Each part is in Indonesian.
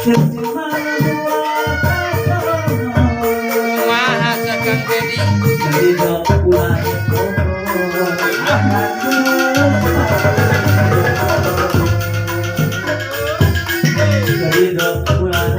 Kumaha Kang Dedi? Jadi dong pulang jadi dong pulang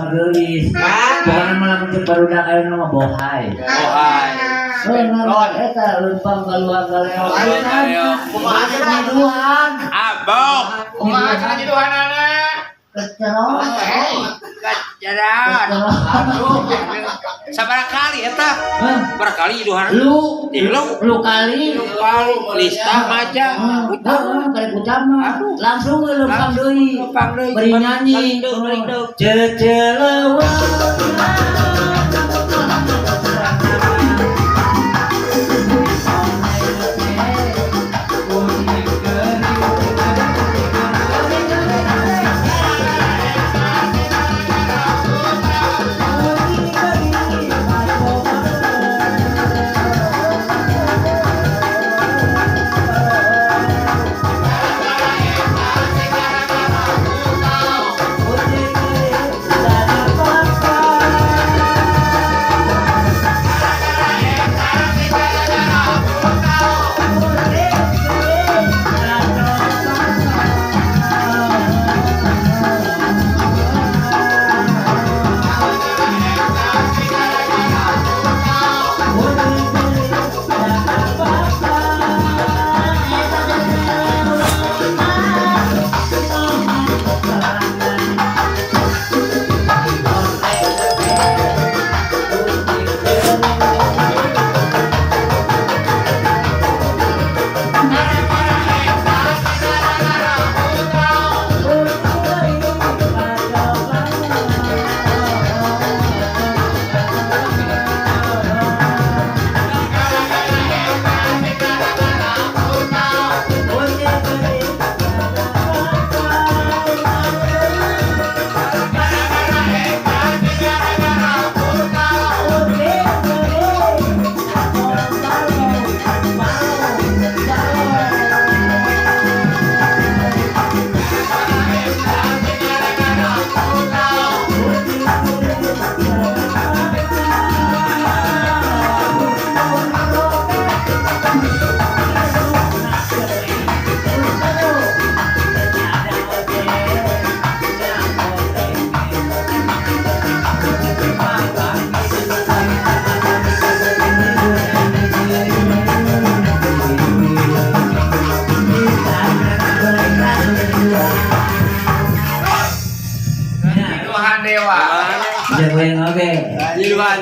Aduh. Pokoknya malah muncul barudak kayak nama bohai. Eta lempang keluar galeo. Kumaha nyiduhan? Abok. Kumaha cara nyiduhan anak? Kecerot. Kajaran. Aduh. Sabaraha kali eta? Berapa kali nyiduhan? Lu kali. Lista maca. Kali utama. Langsung lempang deui. Beri nyanyi. Cecelewa.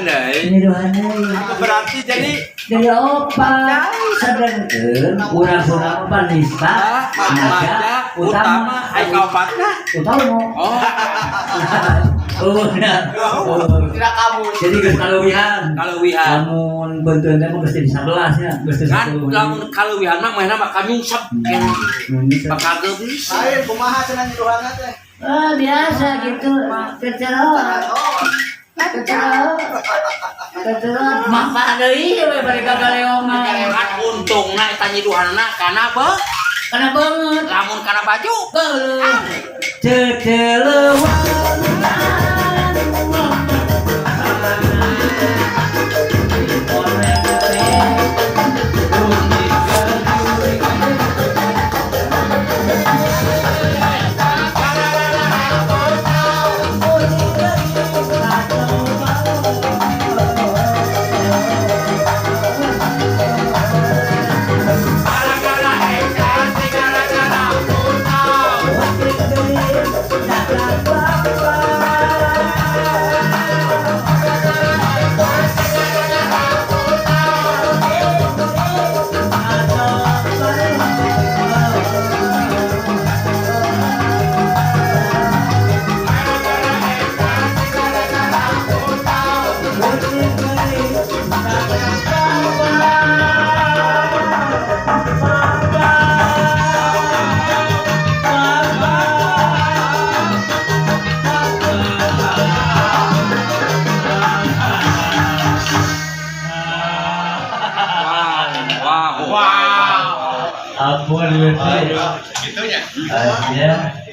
deui. Nyiduhan deui. Berarti jadi opa sadengkeun urang-urang panista maja utama ai kaopatna. utama. Oh, Nah. Tidak kamu. Jadi geus kaluwihan. kaleuwihan. Lamun beunteun teh mah geus di 11 nya, geus di Kan 10. lamun kaleuwihan mah mainna bakal nyungsep. Bakal geus. Lain kumaha cenah nyiduhanna teh. Biasa gitu. Kecerot. Maka deui we bari gagaleongan. Kan untungna eta nyiduhanna kana Kana banget. lamun kana baju. Geuleuh. Ceceleuan. Wow. Ampun, Gitunya. ya.